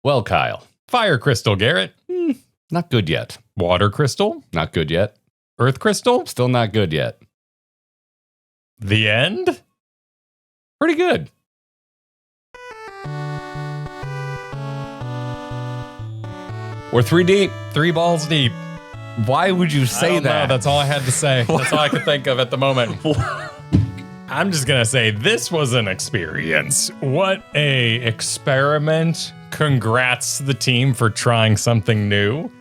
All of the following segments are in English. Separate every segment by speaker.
Speaker 1: Well, Kyle.
Speaker 2: Fire crystal, Garrett.
Speaker 1: Not good yet.
Speaker 2: Water crystal.
Speaker 1: Not good yet.
Speaker 2: Earth crystal.
Speaker 1: Still not good yet.
Speaker 2: The end.
Speaker 1: Pretty good. We're 3 deep.
Speaker 2: 3 balls deep.
Speaker 1: Why would you
Speaker 2: I
Speaker 1: say
Speaker 2: don't
Speaker 1: that?
Speaker 2: know. That's all I had to say. That's all I could think of at the moment. I'm just going to say this was an experience. What a experiment. Congrats to the team for trying something new.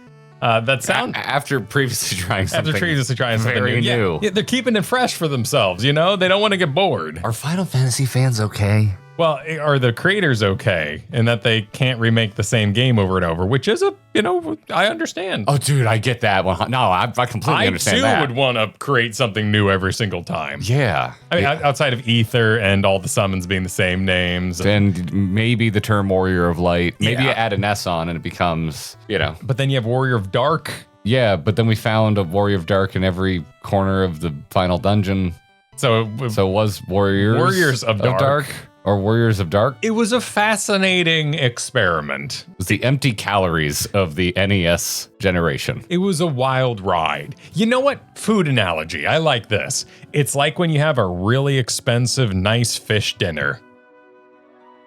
Speaker 1: After previously trying something
Speaker 2: very
Speaker 1: new.
Speaker 2: Yeah, they're keeping it fresh for themselves, you know? They don't want to get bored.
Speaker 1: Are Final Fantasy fans okay?
Speaker 2: Well, are the creators okay in that they can't remake the same game over and over, which is I understand.
Speaker 1: Oh, dude, I get that one. No, I completely understand that.
Speaker 2: I, too, would want to create something new every single time.
Speaker 1: Yeah.
Speaker 2: I mean, outside of Ether and all the summons being the same names.
Speaker 1: And maybe the term Warrior of Light. Maybe you add an S on and it becomes,
Speaker 2: But then you have Warrior of Dark.
Speaker 1: Yeah, but then we found a Warrior of Dark in every corner of the final dungeon.
Speaker 2: So it
Speaker 1: was Warriors
Speaker 2: of Dark.
Speaker 1: Or Warriors of Dark?
Speaker 2: It was a fascinating experiment.
Speaker 1: It was the empty calories of the NES generation.
Speaker 2: It was a wild ride. You know what? Food analogy. I like this. It's like when you have a really expensive, nice fish dinner.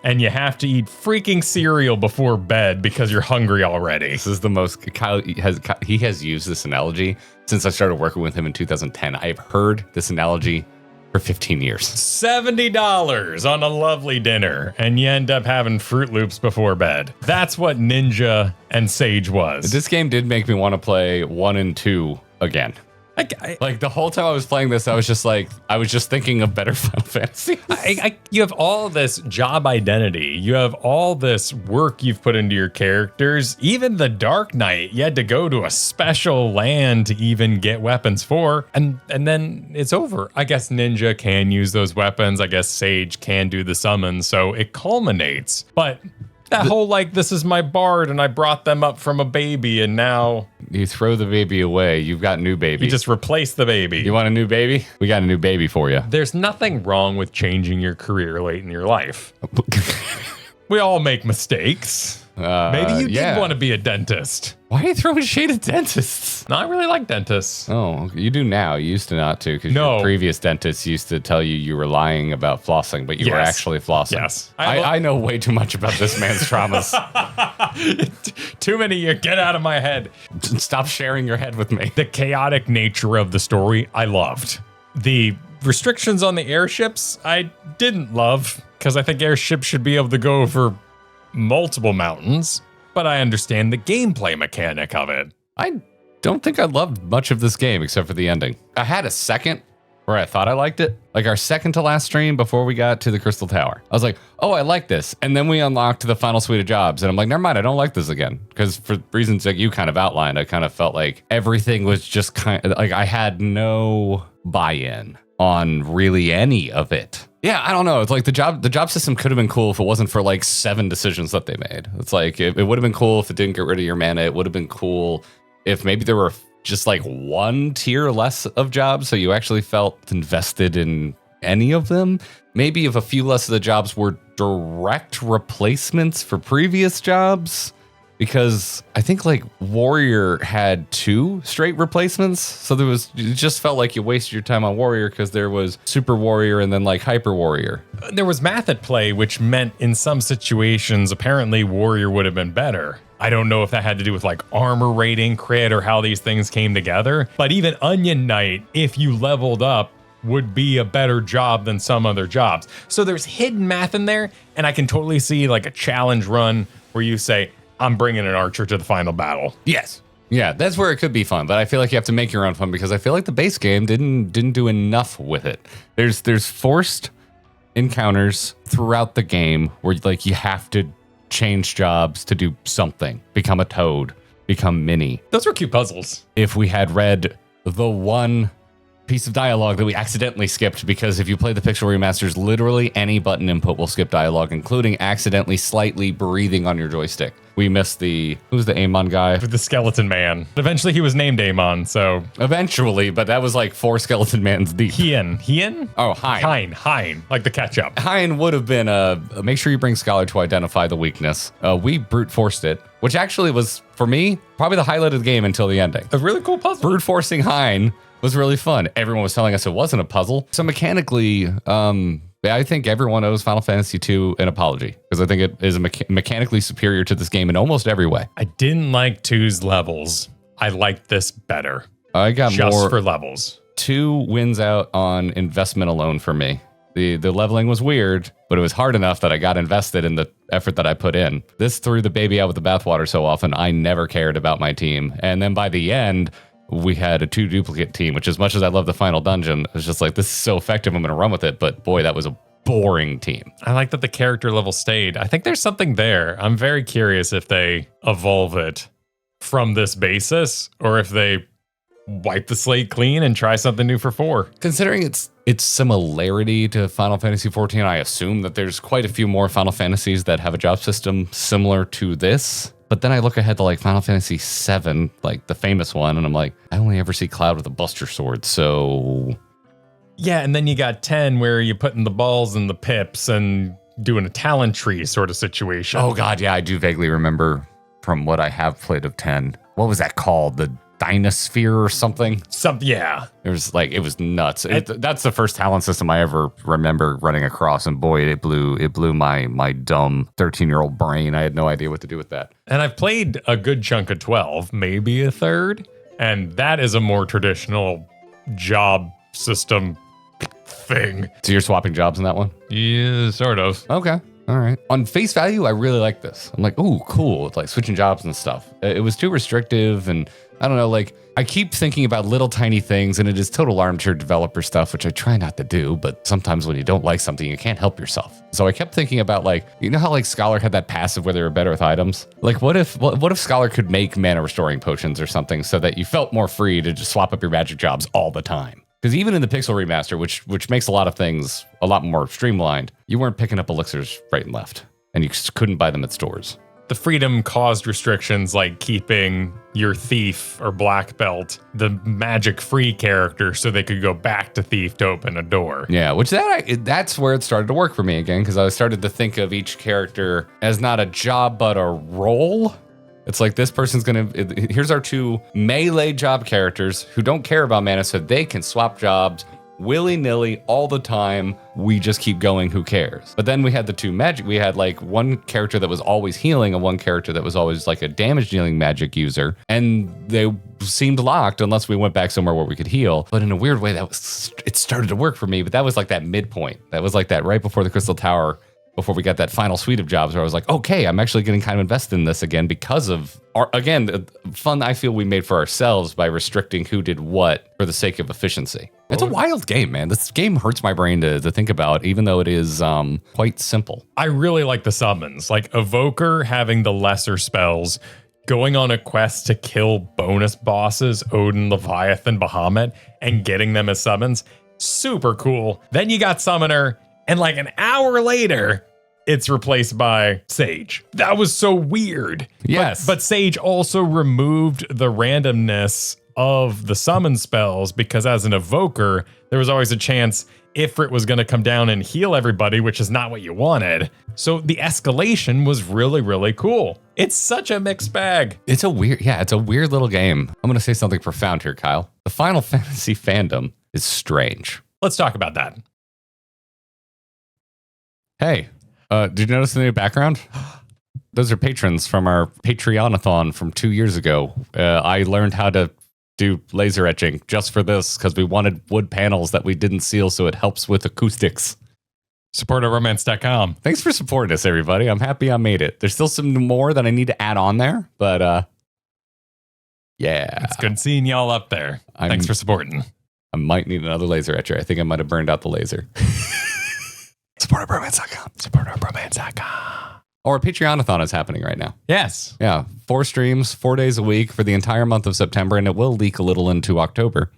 Speaker 2: And you have to eat freaking cereal before bed because you're hungry already.
Speaker 1: This is the most... Kyle has used this analogy since I started working with him in 2010. I have heard this analogy for 15 years.
Speaker 2: $70 on a lovely dinner, and you end up having Fruit Loops before bed. That's what Ninja and Sage was.
Speaker 1: This game did make me want to play 1 and 2 again. Like the whole time I was playing this, I was just thinking of better Final Fantasy.
Speaker 2: You have all this job identity. You have all this work you've put into your characters. Even the Dark Knight, you had to go to a special land to even get weapons for. And then it's over. I guess Ninja can use those weapons. I guess Sage can do the summons. So it culminates. But that whole this is my bard and I brought them up from a baby and now...
Speaker 1: You throw the baby away. You've got new baby.
Speaker 2: You just replace the baby.
Speaker 1: You want a new baby? We got a new baby for you.
Speaker 2: There's nothing wrong with changing your career late in your life. We all make mistakes. Maybe you did want to be a dentist.
Speaker 1: Why are you throwing shade at dentists?
Speaker 2: No, I really like dentists.
Speaker 1: Oh, you do now. You used to not to because your previous dentist used to tell you were lying about flossing, but you were actually flossing.
Speaker 2: Yes.
Speaker 1: I know way too much about this man's traumas.
Speaker 2: Too many. Get out of my head.
Speaker 1: Stop sharing your head with me.
Speaker 2: The chaotic nature of the story, I loved. The restrictions on the airships, I didn't love because I think airships should be able to go over multiple mountains, but I understand the gameplay mechanic of it.
Speaker 1: I don't think I loved much of this game except for the ending. I had a second where I thought I liked it, like our second to last stream before we got to the Crystal Tower. I was like, oh, I like this. And then we unlocked the final suite of jobs. And I'm like, never mind, I don't like this again. Because for reasons like you kind of outlined, I kind of felt like everything was just kind of like I had no buy-in on really any of it. Yeah, I don't know. It's like the job system could have been cool if it wasn't for 7 decisions that they made. It's like it would have been cool if it didn't get rid of your mana. It would have been cool if maybe there were just 1 tier less of jobs so you actually felt invested in any of them. Maybe if a few less of the jobs were direct replacements for previous jobs. Because I think Warrior had 2 straight replacements. So it just felt like you wasted your time on Warrior because there was Super Warrior and then Hyper Warrior.
Speaker 2: There was math at play, which meant in some situations, apparently Warrior would have been better. I don't know if that had to do with armor rating, crit, or how these things came together. But even Onion Knight, if you leveled up, would be a better job than some other jobs. So there's hidden math in there. And I can totally see a challenge run where you say, I'm bringing an archer to the final battle.
Speaker 1: Yes. Yeah, that's where it could be fun, but I feel like you have to make your own fun because I feel like the base game didn't do enough with it. There's forced encounters throughout the game where you have to change jobs to do something, become a toad, become Minnie.
Speaker 2: Those were cute puzzles.
Speaker 1: If we had read the one piece of dialogue that we accidentally skipped, because if you play the Pixel remasters, literally any button input will skip dialogue, including accidentally slightly breathing on your joystick. We missed who's the Amon guy?
Speaker 2: The skeleton man. Eventually he was named Amon, so.
Speaker 1: Eventually, but that was like 4 skeleton mans deep.
Speaker 2: Hien?
Speaker 1: Oh, Hein,
Speaker 2: like the ketchup.
Speaker 1: Hein would have been make sure you bring Scholar to identify the weakness. We brute forced it, which actually was, for me, probably the highlight of the game until the ending.
Speaker 2: A really cool puzzle.
Speaker 1: Brute forcing Hein was really fun. Everyone was telling us it wasn't a puzzle. So mechanically, I think everyone owes Final Fantasy II an apology, because I think it is mechanically superior to this game in almost every way.
Speaker 2: I didn't like 2's levels. I liked this better.
Speaker 1: I got
Speaker 2: just
Speaker 1: more
Speaker 2: for levels.
Speaker 1: 2 wins out on investment alone for me. The leveling was weird, but it was hard enough that I got invested in the effort that I put in. This threw the baby out with the bathwater so often, I never cared about my team. And then by the end, we had a 2 duplicate team, which, as much as I love the final dungeon, it was just like, this is so effective, I'm going to run with it. But boy, that was a boring team.
Speaker 2: I like that the character level stayed. I think there's something there. I'm very curious if they evolve it from this basis, or if they wipe the slate clean and try something new for 4.
Speaker 1: Considering its similarity to Final Fantasy XIV, I assume that there's quite a few more Final Fantasies that have a job system similar to this. But then I look ahead to like Final Fantasy VII, like the famous one, and I'm like, I only ever see Cloud with a Buster Sword, so...
Speaker 2: Yeah, and then you got 10 where you're putting the balls in the pips and doing a talent tree sort of situation.
Speaker 1: Oh god, yeah, I do vaguely remember from what I have played of 10. What was that called? The Dynasphere or something?
Speaker 2: Yeah.
Speaker 1: It was nuts. That's the first talent system I ever remember running across, and boy, it blew my dumb 13-year-old brain. I had no idea what to do with that.
Speaker 2: And I've played a good chunk of 12, maybe a third, and that is a more traditional job system thing.
Speaker 1: So you're swapping jobs in that one?
Speaker 2: Yeah, sort of.
Speaker 1: Okay. All right. On face value, I really like this. I'm like, ooh, cool. It's like switching jobs and stuff. It was too restrictive, and I don't know, like, I keep thinking about little tiny things, and it is total armchair developer stuff, which I try not to do, but sometimes when you don't like something, you can't help yourself. So I kept thinking about, like, you know how like Scholar had that passive where they were better with items? Like, what if Scholar could make mana restoring potions or something so that you felt more free to just swap up your magic jobs all the time? Because even in the Pixel Remaster, which makes a lot of things a lot more streamlined, you weren't picking up elixirs right and left, and you just couldn't buy them at stores.
Speaker 2: The freedom caused restrictions like keeping your thief or black belt the magic-free character so they could go back to thief to open a door.
Speaker 1: Yeah, which that's where it started to work for me again, because I started to think of each character as not a job but a role. It's like, this person's here's our 2 melee job characters who don't care about mana, so they can swap jobs willy-nilly all the time. We just keep going, who cares? But then we had the 2 magic. We had like one character that was always healing and one character that was always like a damage dealing magic user, and they seemed locked unless we went back somewhere where we could heal. But in a weird way, it started to work for me, but that was like that midpoint. That was like that right before the Crystal Tower, before we got that final suite of jobs where I was like, okay, I'm actually getting kind of invested in this again because of, the fun I feel we made for ourselves by restricting who did what for the sake of efficiency. It's a wild game, man. This game hurts my brain to think about, even though it is quite simple.
Speaker 2: I really like the summons, like Evoker having the lesser spells, going on a quest to kill bonus bosses, Odin, Leviathan, Bahamut, and getting them as summons. Super cool. Then you got Summoner, and like an hour later, it's replaced by Sage. That was so weird.
Speaker 1: Yes.
Speaker 2: But Sage also removed the randomness of the summon spells, because as an Evoker, there was always a chance Ifrit was going to come down and heal everybody, which is not what you wanted. So the escalation was really, really cool. It's such a mixed bag.
Speaker 1: It's a weird little game. I'm going to say something profound here, Kyle. The Final Fantasy fandom is strange.
Speaker 2: Let's talk about that.
Speaker 1: Hey, did you notice the new background? Those are patrons from our Patreon-a-thon from 2 years ago. I learned how to do laser etching just for this because we wanted wood panels that we didn't seal, so it helps with acoustics.
Speaker 2: Support at romance.com.
Speaker 1: Thanks for supporting us, everybody. I'm happy I made it. There's still some more that I need to add on there, but yeah.
Speaker 2: It's good seeing y'all up there. Thanks for supporting.
Speaker 1: I might need another laser etcher. I think I might have burned out the laser. Support at romance.com. Support at romance.com. Or Patreon-a-thon is happening right now.
Speaker 2: Yes.
Speaker 1: Yeah. 4 streams, 4 days a week for the entire month of September, and it will leak a little into October.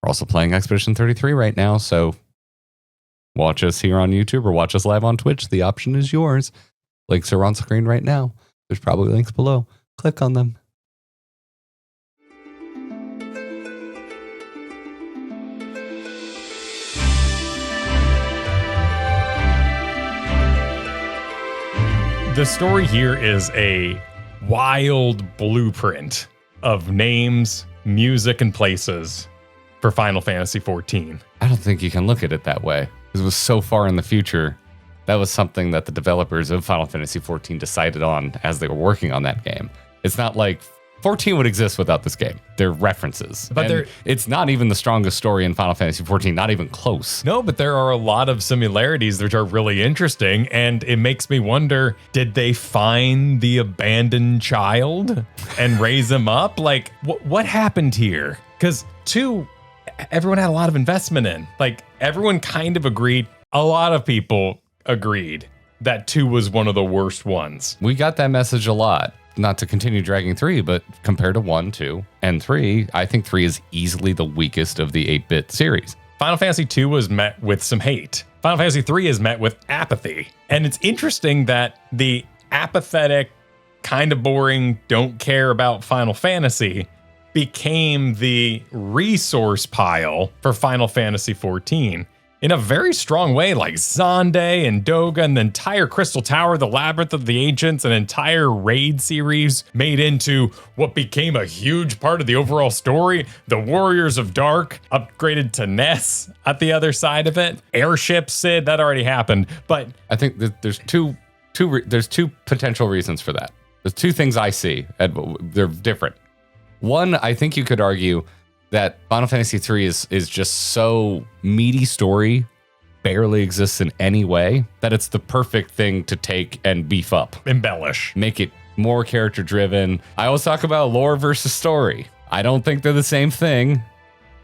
Speaker 1: We're also playing Expedition 33 right now, so watch us here on YouTube or watch us live on Twitch. The option is yours. Links are on screen right now. There's probably links below. Click on them.
Speaker 2: The story here is a wild blueprint of names, music, and places for Final Fantasy XIV.
Speaker 1: I don't think you can look at it that way. It was so far in the future. That was something that the developers of Final Fantasy XIV decided on as they were working on that game. It's not like 14 would exist without this game. They're references. But it's not even the strongest story in Final Fantasy XIV, not even close.
Speaker 2: No, but there are a lot of similarities which are really interesting, and it makes me wonder, did they find the abandoned child and raise him up? Like, what happened here? Because 2, everyone had a lot of investment in. Like, everyone kind of agreed. A lot of people agreed that 2 was one of the worst ones.
Speaker 1: We got that message a lot. Not to continue dragging 3, but compared to 1, 2, and 3, I think 3 is easily the weakest of the 8-bit series.
Speaker 2: Final Fantasy 2 was met with some hate. Final Fantasy 3 is met with apathy. And it's interesting that the apathetic, kind of boring, don't care about Final Fantasy became the resource pile for Final Fantasy XIV in a very strong way, like Zonde and Doga and the entire Crystal Tower, the Labyrinth of the Ancients, an entire raid series made into what became a huge part of the overall story. The Warriors of Dark upgraded to Ness at the other side of it. Airship Sid, that already happened. But
Speaker 1: I think that there's two potential reasons for that. There's 2 things I see, and they're different. One, I think you could argue that Final Fantasy III is just so meaty story, barely exists in any way, that it's the perfect thing to take and beef up.
Speaker 2: Embellish.
Speaker 1: Make it more character driven. I always talk about lore versus story. I don't think they're the same thing.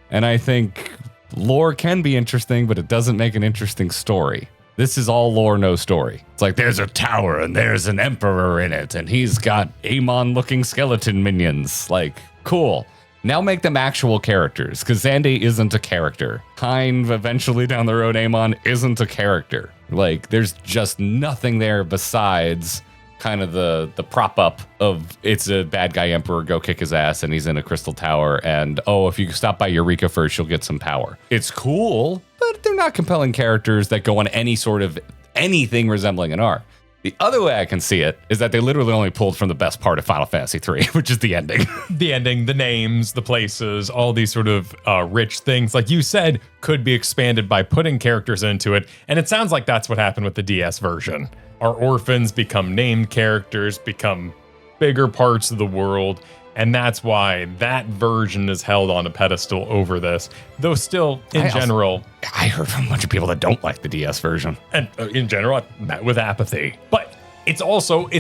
Speaker 1: And I think lore can be interesting, but it doesn't make an interesting story. This is all lore, no story. It's like there's a tower and there's an emperor in it and he's got Amon-looking skeleton minions. Like, cool. Now make them actual characters, because Xande isn't a character. Kind eventually down the road, Amon isn't a character. Like, there's just nothing there besides kind of the prop up of it's a bad guy emperor, go kick his ass, and he's in a crystal tower, and oh, if you stop by Eureka first, you'll get some power. It's cool, but they're not compelling characters that go on any sort of anything resembling an arc. The other way I can see it is that they literally only pulled from the best part of Final Fantasy III, which is the ending.
Speaker 2: The ending, the names, the places, all these sort of rich things, like you said, could be expanded by putting characters into it. And it sounds like that's what happened with the DS version. Our orphans become named characters, become bigger parts of the world. And that's why that version is held on a pedestal over this. Though still, in general...
Speaker 1: I heard from a bunch of people that don't like the DS version.
Speaker 2: And in general, I met with apathy. But it's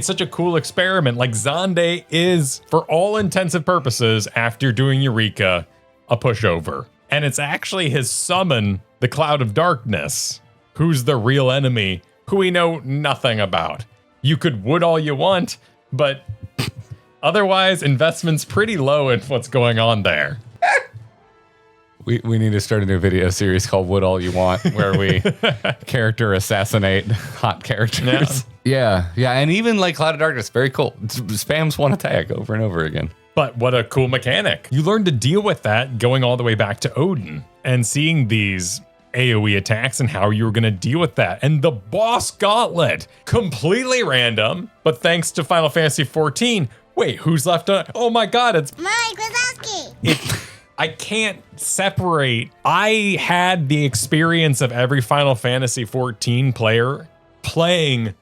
Speaker 2: such a cool experiment. Like, Xande is, for all intents and purposes, after doing Eureka, a pushover. And it's actually his summon, the Cloud of Darkness, who's the real enemy, who we know nothing about. You could wood all you want, but... Otherwise, investment's pretty low in what's going on there.
Speaker 1: We need to start a new video series called Wood All You Want, where we character assassinate hot characters. Yeah. And even like Cloud of Darkness, very cool. It spams one attack over and over again.
Speaker 2: But what a cool mechanic. You learn to deal with that going all the way back to Odin and seeing these AoE attacks and how you were going to deal with that. And the boss gauntlet, completely random, but thanks to Final Fantasy XIV, wait, who's left on? Oh my God, it's
Speaker 3: Mike Wazowski.
Speaker 2: I can't separate. I had the experience of every Final Fantasy XIV player playing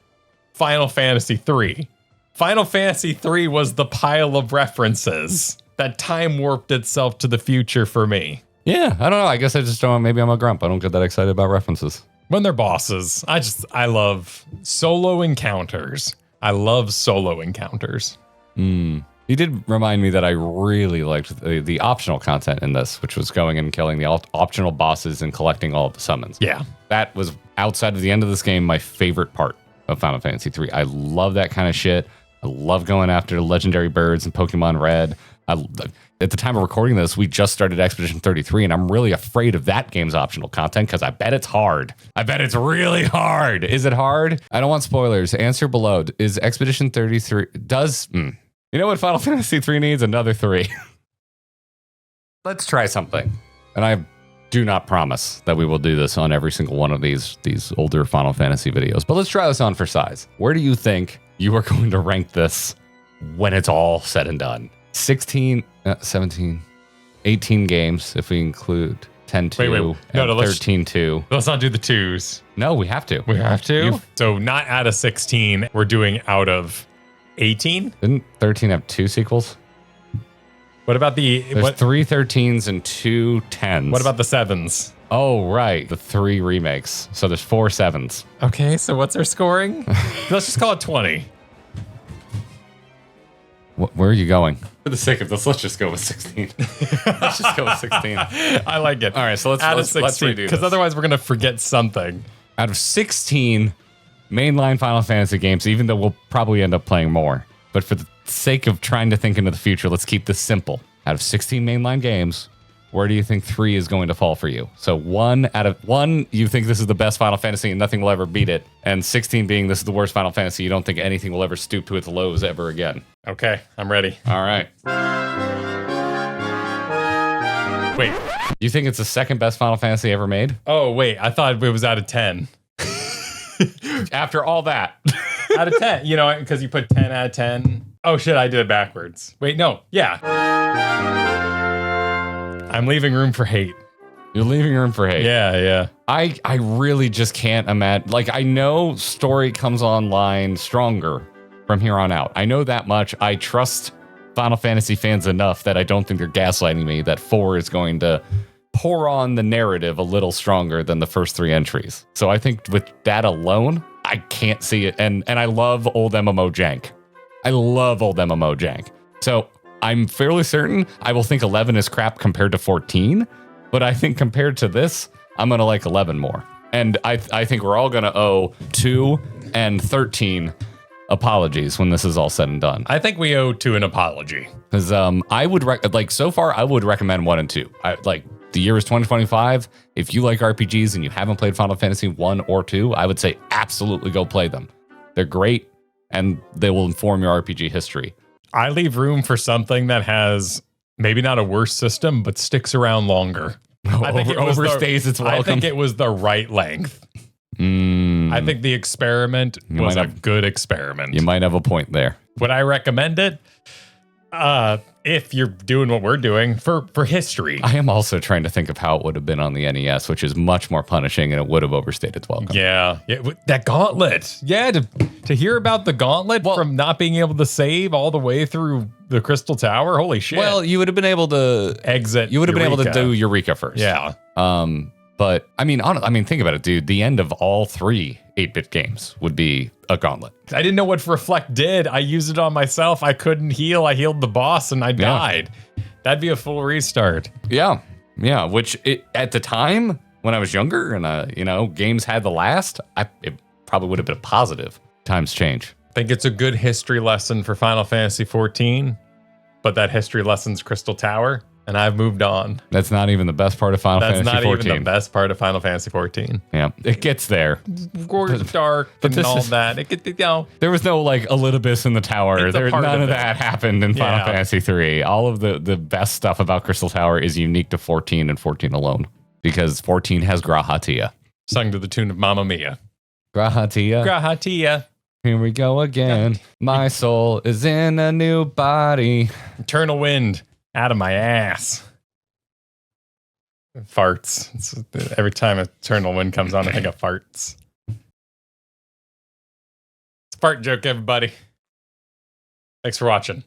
Speaker 2: Final Fantasy III. Final Fantasy III was the pile of references that time warped itself to the future for me.
Speaker 1: Yeah, I don't know. I guess I just don't. Maybe I'm a grump. I don't get that excited about references.
Speaker 2: When they're bosses, I love solo encounters. I love solo encounters.
Speaker 1: You did remind me that I really liked the optional content in this, which was going and killing the optional bosses and collecting all of the summons.
Speaker 2: Yeah.
Speaker 1: That was, outside of the end of this game, my favorite part of Final Fantasy III. I love that kind of shit. I love going after legendary birds and Pokemon Red. at the time of recording this, we just started Expedition 33, and I'm really afraid of that game's optional content because I bet it's hard. I bet it's really hard. Is it hard? I don't want spoilers. Answer below. Is Expedition 33... You know what Final Fantasy 3 needs? Another 3. Let's try something. And I do not promise that we will do this on every single one of these older Final Fantasy videos, but let's try this on for size. Where do you think you are going to rank this when it's all said and done? 16, 17, 18 games if we include 10-2 and 13-2.
Speaker 2: Let's not do the 2s.
Speaker 1: No, we have to.
Speaker 2: We have to? So not out of 16. We're doing out of 18?
Speaker 1: Didn't 13 have 2 sequels?
Speaker 2: What about
Speaker 1: There's 3 13s and 2 10s.
Speaker 2: What about the 7s?
Speaker 1: Oh, right. The 3 remakes. So there's 4 7s.
Speaker 2: Okay, so what's our scoring? Let's just call it 20.
Speaker 1: Where are you going? For the sake of this, let's just go with 16. Let's just go with 16.
Speaker 2: I like it.
Speaker 1: All right, so let's redo this.
Speaker 2: Because otherwise we're going to forget something.
Speaker 1: Out of 16 mainline Final Fantasy games, even though we'll probably end up playing more, but for the sake of trying to think into the future, let's keep this simple. Out of 16 mainline games, where do you think 3 is going to fall for you? So 1 out of 1, you think this is the best Final Fantasy and nothing will ever beat it. And 16 being this is the worst Final Fantasy, you don't think anything will ever stoop to its lows ever again.
Speaker 2: Okay, I'm ready.
Speaker 1: All right.
Speaker 2: Wait.
Speaker 1: You think it's the second best Final Fantasy ever made?
Speaker 2: Oh, wait. I thought it was out of 10.
Speaker 1: After all that.
Speaker 2: Out of 10. You know, because you put 10 out of 10. Oh, shit. I did it backwards. Wait, no. Yeah. I'm leaving room for hate.
Speaker 1: You're leaving room for hate.
Speaker 2: Yeah.
Speaker 1: I really just can't imagine. Like, I know story comes online stronger from here on out. I know that much. I trust Final Fantasy fans enough that I don't think they're gaslighting me that 4 is going to pour on the narrative a little stronger than the first 3 entries. So I think with that alone, I can't see it. And I love old MMO jank. I love old MMO jank. So I'm fairly certain I will think 11 is crap compared to 14, but I think compared to this, I'm going to like 11 more. And I think we're all going to owe 2 and 13 apologies when this is all said and done.
Speaker 2: I think we owe 2 an apology.
Speaker 1: Because I would, so far, I would recommend 1 and 2. The year is 2025. If you like RPGs and you haven't played Final Fantasy 1 or 2, I would say absolutely go play them. They're great, and they will inform your RPG history.
Speaker 2: I leave room for something that has maybe not a worse system, but sticks around longer. I think it
Speaker 1: overstays its welcome.
Speaker 2: I think it was the right length. I think the experiment was a good experiment.
Speaker 1: You might have a point there.
Speaker 2: Would I recommend it? If you're doing what we're doing for history.
Speaker 1: I am also trying to think of how it would have been on the NES, which is much more punishing, and it would have overstayed its welcome.
Speaker 2: Yeah, that gauntlet. Yeah, to hear about the gauntlet from not being able to save all the way through the Crystal Tower. Holy shit.
Speaker 1: Well, you would have been able to
Speaker 2: exit.
Speaker 1: You would have been able to do Eureka first.
Speaker 2: Yeah.
Speaker 1: But I mean, think about it, dude. The end of all 3 8-bit games would be a gauntlet.
Speaker 2: I didn't know what Reflect did. I used it on myself. I couldn't heal. I healed the boss and I died. That'd be a full restart.
Speaker 1: Yeah. Which at the time when I was younger and games had the last, it probably would have been a positive. Times change.
Speaker 2: I think it's a good history lesson for Final Fantasy XIV, but that history lesson's Crystal Tower. And I've moved on.
Speaker 1: That's not even the best part of Final Fantasy XIV.
Speaker 2: That's not even the best part of Final Fantasy XIV.
Speaker 1: Yeah, it gets there.
Speaker 2: Gorgeous, dark, and all that.
Speaker 1: There was no Elidibus in the tower. None of that happened in Final Fantasy III. All of the best stuff about Crystal Tower is unique to 14 and 14 alone. Because 14 has Grahatia.
Speaker 2: Sung to the tune of Mamma Mia.
Speaker 1: Grahatia. Here we go again. My soul is in a new body.
Speaker 2: Eternal wind. Out of my ass. Farts. Every time Eternal Wind comes on, I think of farts. It's a fart joke, everybody. Thanks for watching.